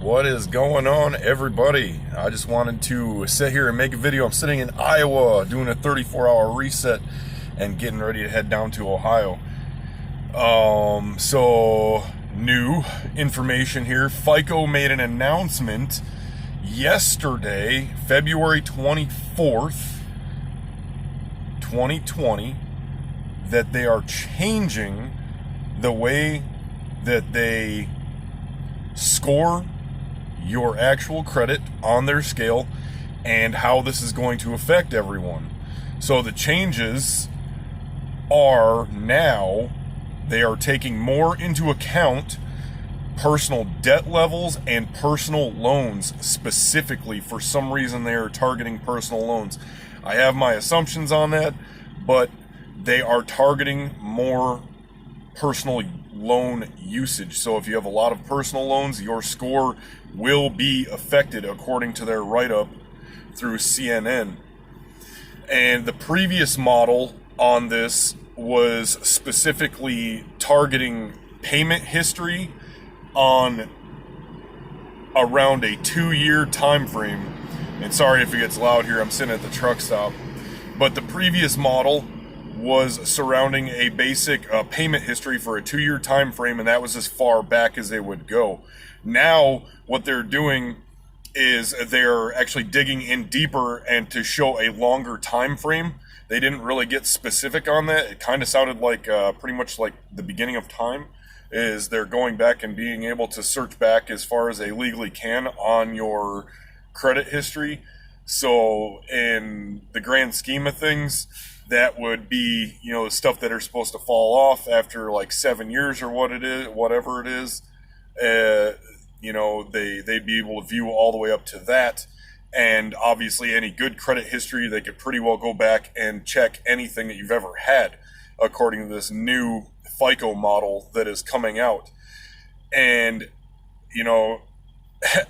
What is going on, everybody? I just wanted to sit here and make a video. I'm sitting in Iowa doing a 34-hour reset and getting ready to head down to Ohio. So new information here. FICO made an announcement yesterday, February 24th, 2020, that they are changing the way that they score your actual credit on their scale and how this is going to affect everyone. So the changes are now they are taking more into account personal debt levels and personal loans specifically. For some reason, they are targeting personal loans. I have my assumptions on that, but they are targeting more personal loan usage. So if you have a lot of personal loans, your score will be affected according to their write-up through CNN. And the previous model on this was specifically targeting payment history on around a 2-year time frame. And sorry if it gets loud here, I'm sitting at the truck stop. But the previous model was surrounding a basic payment history for a 2-year time frame, and that was as far back as they would go. Now what they're doing is they're actually digging in deeper and to show a longer time frame. They didn't really get specific on that. It kind of sounded like pretty much like the beginning of time, is they're going back and being able to search back as far as they legally can on your credit history. So in the grand scheme of things, that would be, the stuff that are supposed to fall off after like 7 years or whatever it is. They'd be able to view all the way up to that. And obviously any good credit history, they could pretty well go back and check anything that you've ever had according to this new FICO model that is coming out. And,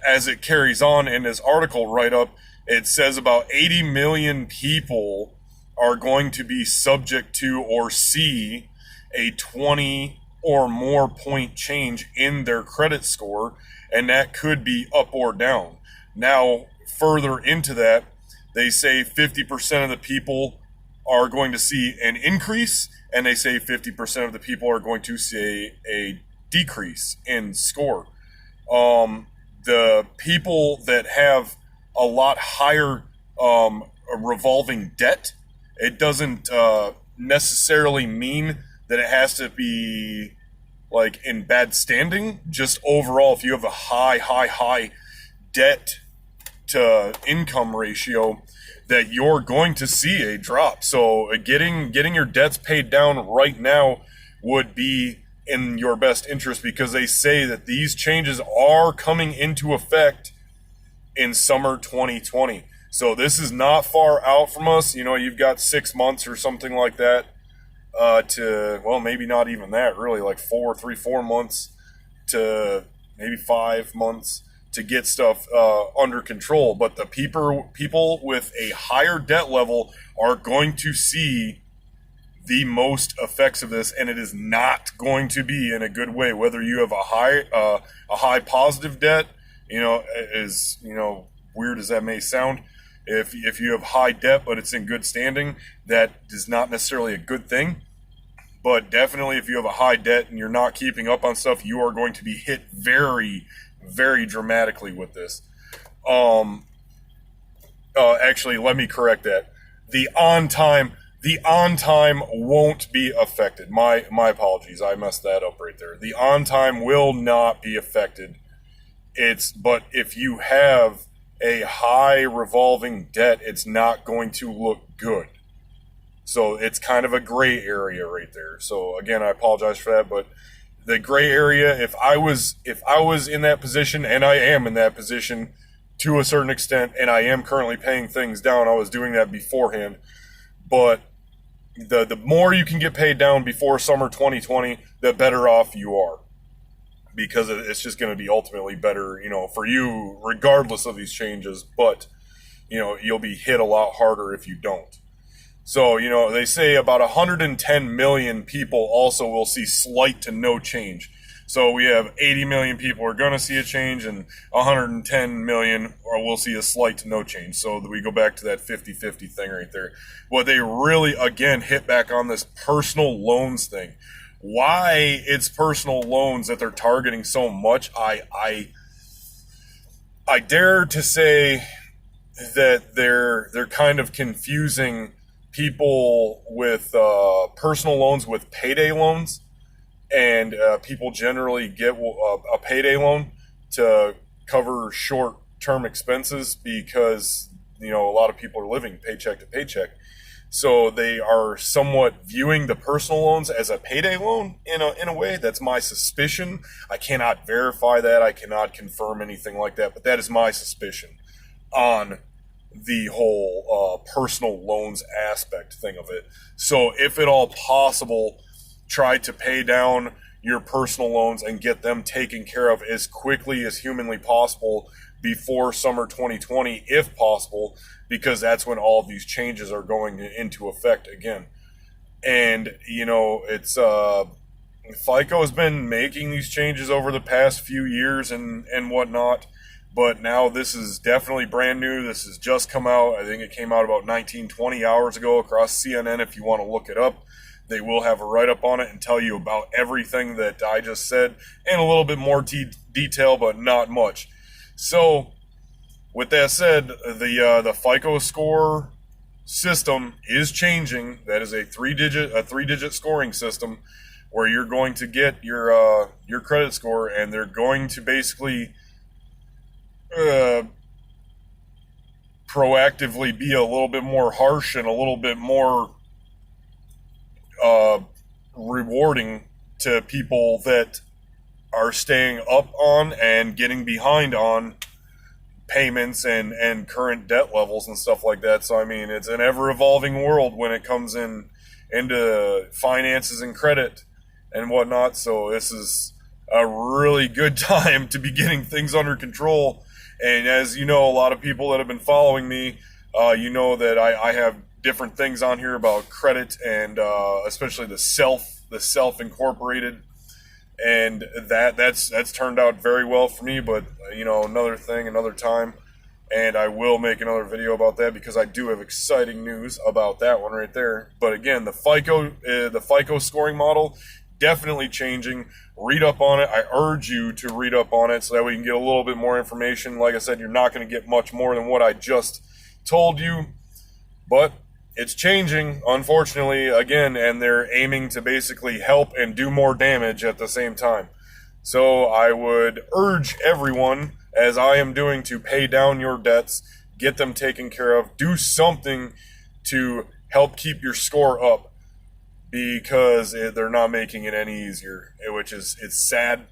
as it carries on in this article write-up, it says about 80 million people are going to be subject to or see a 20 or more point change in their credit score, and that could be up or down. Now, further into that, they say 50% of the people are going to see an increase, and they say 50% of the people are going to see a decrease in score. The people that have a lot higher revolving debt, it doesn't necessarily mean that it has to be like in bad standing. Just overall, if you have a high debt to income ratio, that you're going to see a drop. So getting your debts paid down right now would be in your best interest, because they say that these changes are coming into effect in summer 2020. So this is not far out from us. You've got 6 months or something like that maybe not even that, really, like 4 months to maybe 5 months to get stuff under control. But the people with a higher debt level are going to see the most effects of this, and it is not going to be in a good way. Whether you have a high positive debt, as weird as that may sound, if you have high debt but it's in good standing, that is not necessarily a good thing. But definitely, if you have a high debt and you're not keeping up on stuff, you are going to be hit very, very dramatically with this. Actually, let me correct that. The on time won't be affected. My apologies. I messed that up right there. The on time will not be affected. But if you have a high revolving debt, it's not going to look good. So it's kind of a gray area right there. So again, I apologize for that, but the gray area, if I was in that position, and I am in that position to a certain extent, and I am currently paying things down, I was doing that beforehand, but the more you can get paid down before summer 2020, the better off you are, because it's just going to be ultimately better, for you, regardless of these changes. But, you'll be hit a lot harder if you don't. So, they say about 110 million people also will see slight to no change. So we have 80 million people are going to see a change, and 110 million or we'll see a slight to no change. So we go back to that 50-50 thing right there. What they really, again, hit back on this personal loans thing. Why it's personal loans that they're targeting so much, I dare to say that they're kind of confusing people with personal loans with payday loans, and people generally get a payday loan to cover short-term expenses because a lot of people are living paycheck to paycheck. So they are somewhat viewing the personal loans as a payday loan in a way. That's my suspicion. I cannot verify that. I cannot confirm anything like that, but that is my suspicion on the whole personal loans aspect thing of it. So if at all possible, try to pay down your personal loans and get them taken care of as quickly as humanly possible before summer 2020, if possible, because that's when all of these changes are going into effect again. And, it's FICO has been making these changes over the past few years and whatnot, but now this is definitely brand new. This has just come out. I think it came out about 19-20 hours ago across CNN if you want to look it up. They will have a write-up on it and tell you about everything that I just said and a little bit more detail, but not much. So, with that said, the FICO score system is changing. That is a three-digit scoring system where you're going to get your credit score, and they're going to basically proactively be a little bit more harsh and a little bit more rewarding to people that are staying up on and getting behind on payments and current debt levels and stuff like that. So I mean, it's an ever-evolving world when it comes into finances and credit and whatnot. So this is a really good time to be getting things under control. And as you know, a lot of people that have been following me, that I have different things on here about credit and especially the self incorporated, and that's turned out very well for me. But another thing, another time, and I will make another video about that because I do have exciting news about that one right there. But again, the FICO scoring model definitely changing. Read up on it. I urge you to read up on it so that we can get a little bit more information. Like I said, you're not going to get much more than what I just told you, but it's changing, unfortunately, again, and they're aiming to basically help and do more damage at the same time. So I would urge everyone, as I am doing, to pay down your debts, get them taken care of, do something to help keep your score up, because they're not making it any easier, which is, it's sad,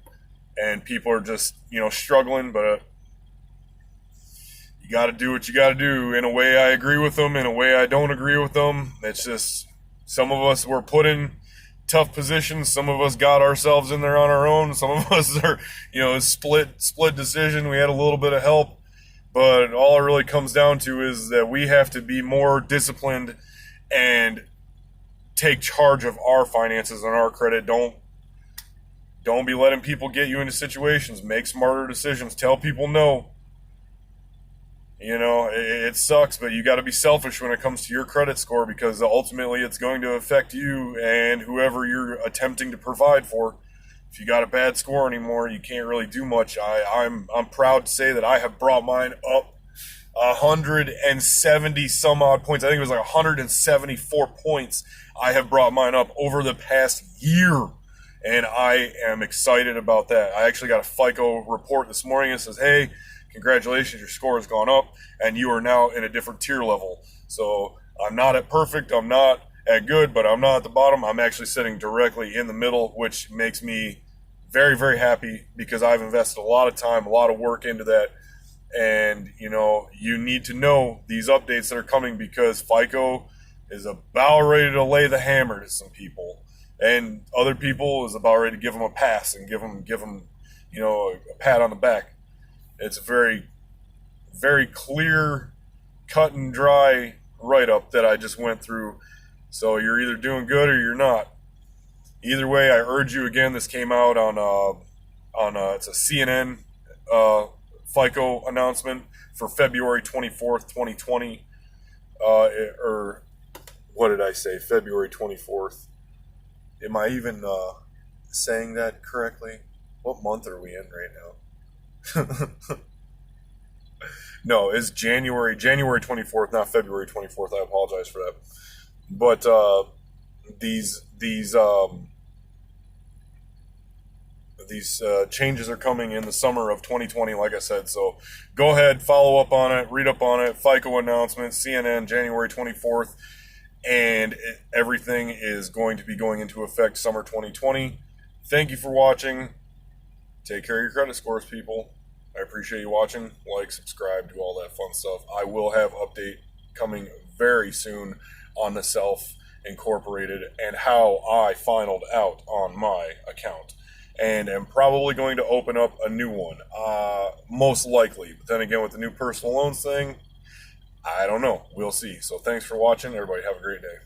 and people are just, struggling, but you got to do what you got to do. In a way I agree with them, in a way I don't agree with them. It's just, some of us were put in tough positions, some of us got ourselves in there on our own, some of us are, split decision, we had a little bit of help, but all it really comes down to is that we have to be more disciplined and take charge of our finances and our credit. Don't be letting people get you into situations. Make smarter decisions. Tell people no. It sucks, but you got to be selfish when it comes to your credit score, because ultimately it's going to affect you and whoever you're attempting to provide for. If you got a bad score anymore, you can't really do much. I'm proud to say that I have brought mine up 170 some odd points. I think it was like 174 points I have brought mine up over the past year, and I am excited about that. I actually got a FICO report this morning that says, hey, congratulations, your score has gone up and you are now in a different tier level. So I'm not at perfect, I'm not at good, but I'm not at the bottom. I'm actually sitting directly in the middle, which makes me very, very happy, because I've invested a lot of time, a lot of work into that. And, you need to know these updates that are coming, because FICO is about ready to lay the hammer to some people. And other people is about ready to give them a pass and give them a pat on the back. It's a very, very clear, cut and dry write-up that I just went through. So you're either doing good or you're not. Either way, I urge you again, this came out on on it's a CNN FICO announcement for February 24th, 2020. Or what did I say? February 24th. Am I even saying that correctly? What month are we in right now? No, it's January 24th, not February 24th. I apologize for that. But these changes are coming in the summer of 2020, like I said. So go ahead, follow up on it, read up on it. FICO announcement, CNN, January 24th, and everything is going to be going into effect summer 2020. Thank you for watching. Take care of your credit scores, people. I appreciate you watching. Like, subscribe, do all that fun stuff. I will have update coming very soon on the self-incorporated and how I finaled out on my account. And am probably going to open up a new one, most likely. But then again, with the new personal loans thing, I don't know. We'll see. So thanks for watching. Everybody have a great day.